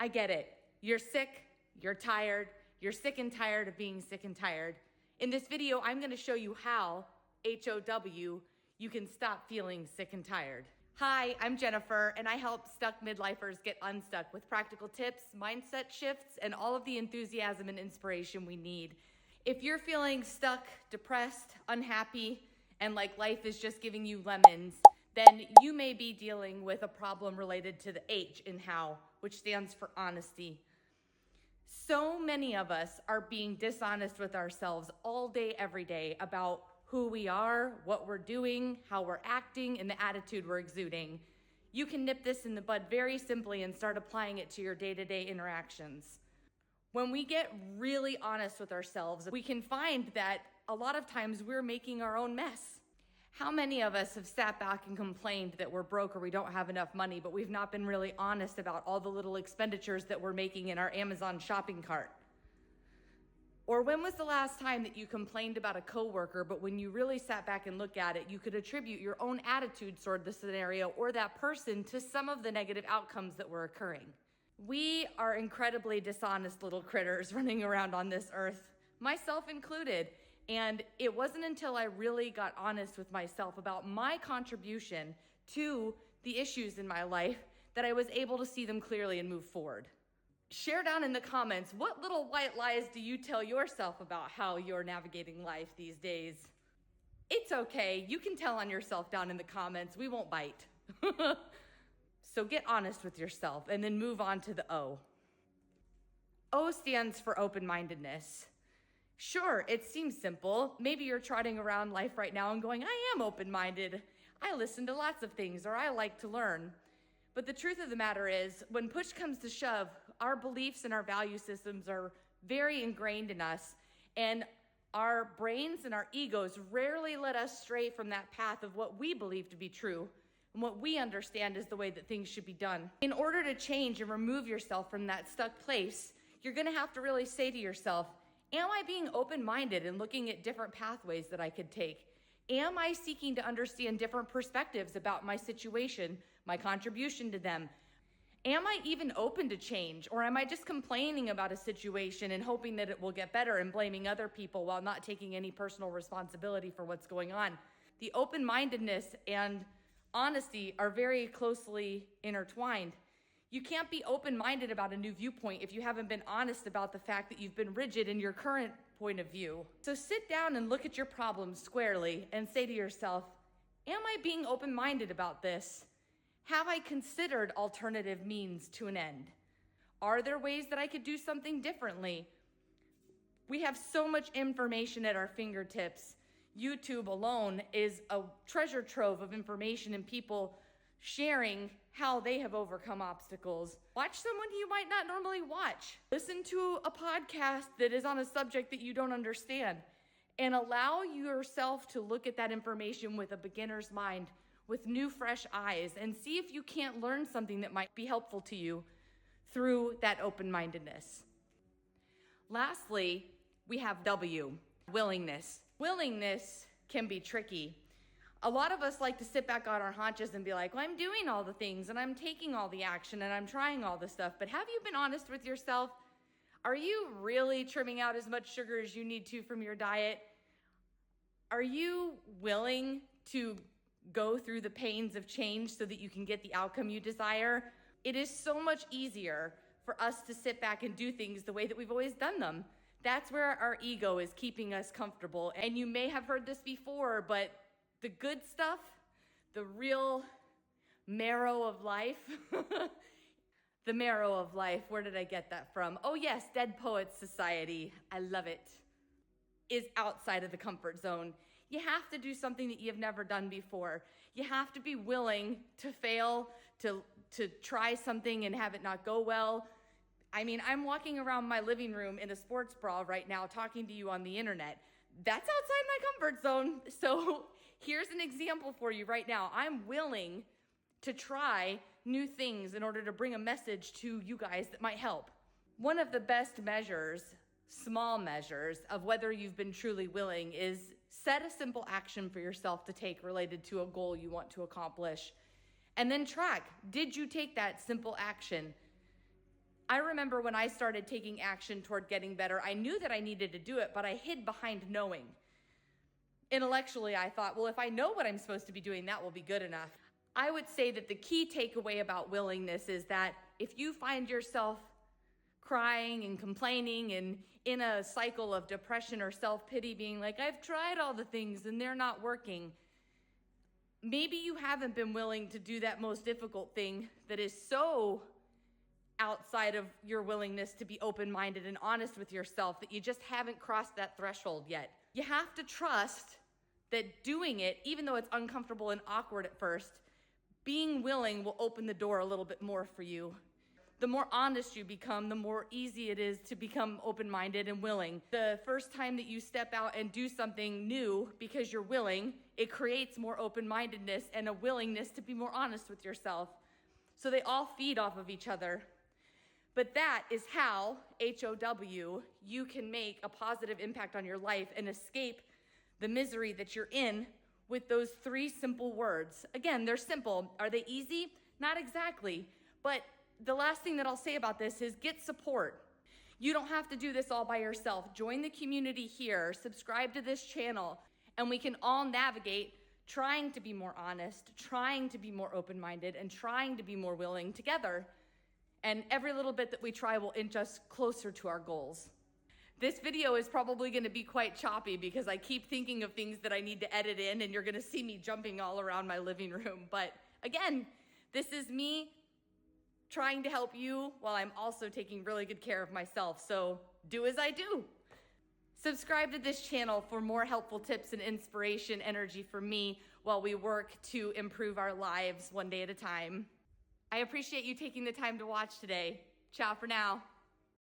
I get it. You're sick, you're tired, you're sick and tired of being sick and tired. In this video, I'm gonna show you how, H.O.W, you can stop feeling sick and tired. Hi, I'm Jennifer, and I help stuck midlifers get unstuck with practical tips, mindset shifts, and all of the enthusiasm and inspiration we need. If you're feeling stuck, depressed, unhappy, and like life is just giving you lemons, then you may be dealing with a problem related to the H in HOW, which stands for honesty. So many of us are being dishonest with ourselves all day, every day about who we are, what we're doing, how we're acting, and the attitude we're exuding. You can nip this in the bud very simply and start applying it to your day-to-day interactions. When we get really honest with ourselves, we can find that a lot of times we're making our own mess. How many of us have sat back and complained that we're broke or we don't have enough money, but we've not been really honest about all the little expenditures that we're making in our Amazon shopping cart? Or when was the last time that you complained about a coworker, but when you really sat back and looked at it, you could attribute your own attitude toward the scenario or that person to some of the negative outcomes that were occurring? We are incredibly dishonest little critters running around on this earth, myself included. And it wasn't until I really got honest with myself about my contribution to the issues in my life that I was able to see them clearly and move forward. Share down in the comments, what little white lies do you tell yourself about how you're navigating life these days? It's okay, you can tell on yourself down in the comments, we won't bite. So get honest with yourself and then move on to the O. O stands for open-mindedness. Sure, it seems simple. Maybe you're trotting around life right now and going, I am open-minded. I listen to lots of things, or I like to learn. But the truth of the matter is, when push comes to shove, our beliefs and our value systems are very ingrained in us, and our brains and our egos rarely let us stray from that path of what we believe to be true and what we understand is the way that things should be done. In order to change and remove yourself from that stuck place, you're gonna have to really say to yourself, am I being open-minded and looking at different pathways that I could take? Am I seeking to understand different perspectives about my situation, my contribution to them? Am I even open to change, or am I just complaining about a situation and hoping that it will get better and blaming other people while not taking any personal responsibility for what's going on? The open-mindedness and honesty are very closely intertwined. You can't be open-minded about a new viewpoint if you haven't been honest about the fact that you've been rigid in your current point of view. So sit down and look at your problems squarely and say to yourself, am I being open-minded about this? Have I considered alternative means to an end? Are there ways that I could do something differently? We have so much information at our fingertips. YouTube alone is a treasure trove of information and people sharing how they have overcome obstacles. Watch someone you might not normally watch. Listen to a podcast that is on a subject that you don't understand, and allow yourself to look at that information with a beginner's mind, with new, fresh eyes, and see if you can't learn something that might be helpful to you through that open-mindedness. Lastly, we have W, willingness. Willingness can be tricky. A lot of us like to sit back on our haunches and be like, well, I'm doing all the things and I'm taking all the action and I'm trying all the stuff, but have you been honest with yourself? Are you really trimming out as much sugar as you need to from your diet? Are you willing to go through the pains of change so that you can get the outcome you desire? It is so much easier for us to sit back and do things the way that we've always done them. That's where our ego is keeping us comfortable. And you may have heard this before, but the good stuff, the real marrow of life, the marrow of life, where did I get that from? Oh yes, Dead Poets Society, I love it, is outside of the comfort zone. You have to do something that you've never done before. You have to be willing to fail, to try something and have it not go well. I mean, I'm walking around my living room in a sports bra right now talking to you on the internet. That's outside my comfort zone. So here's an example for you right now. I'm willing to try new things in order to bring a message to you guys that might help. One of the best measures, small measures, of whether you've been truly willing is set a simple action for yourself to take related to a goal you want to accomplish. And then track, did you take that simple action? I remember when I started taking action toward getting better, I knew that I needed to do it, but I hid behind knowing. Intellectually, I thought, well, if I know what I'm supposed to be doing, that will be good enough. I would say that the key takeaway about willingness is that if you find yourself crying and complaining and in a cycle of depression or self-pity, being like, I've tried all the things and they're not working, maybe you haven't been willing to do that most difficult thing that is so outside of your willingness to be open-minded and honest with yourself that you just haven't crossed that threshold yet. You have to trust that doing it, even though it's uncomfortable and awkward at first, being willing will open the door a little bit more for you. The more honest you become, the more easy it is to become open-minded and willing. The first time that you step out and do something new because you're willing, it creates more open-mindedness and a willingness to be more honest with yourself. So they all feed off of each other. But that is how, H.O.W, you can make a positive impact on your life and escape the misery that you're in with those 3 simple words. Again, they're simple. Are they easy? Not exactly. But the last thing that I'll say about this is get support. You don't have to do this all by yourself. Join the community here, subscribe to this channel, and we can all navigate trying to be more honest, trying to be more open-minded, and trying to be more willing together. And every little bit that we try will inch us closer to our goals. This video is probably gonna be quite choppy because I keep thinking of things that I need to edit in, and you're gonna see me jumping all around my living room. But again, this is me trying to help you while I'm also taking really good care of myself. So do as I do. Subscribe to this channel for more helpful tips and inspiration, energy from me while we work to improve our lives one day at a time. I appreciate you taking the time to watch today. Ciao for now.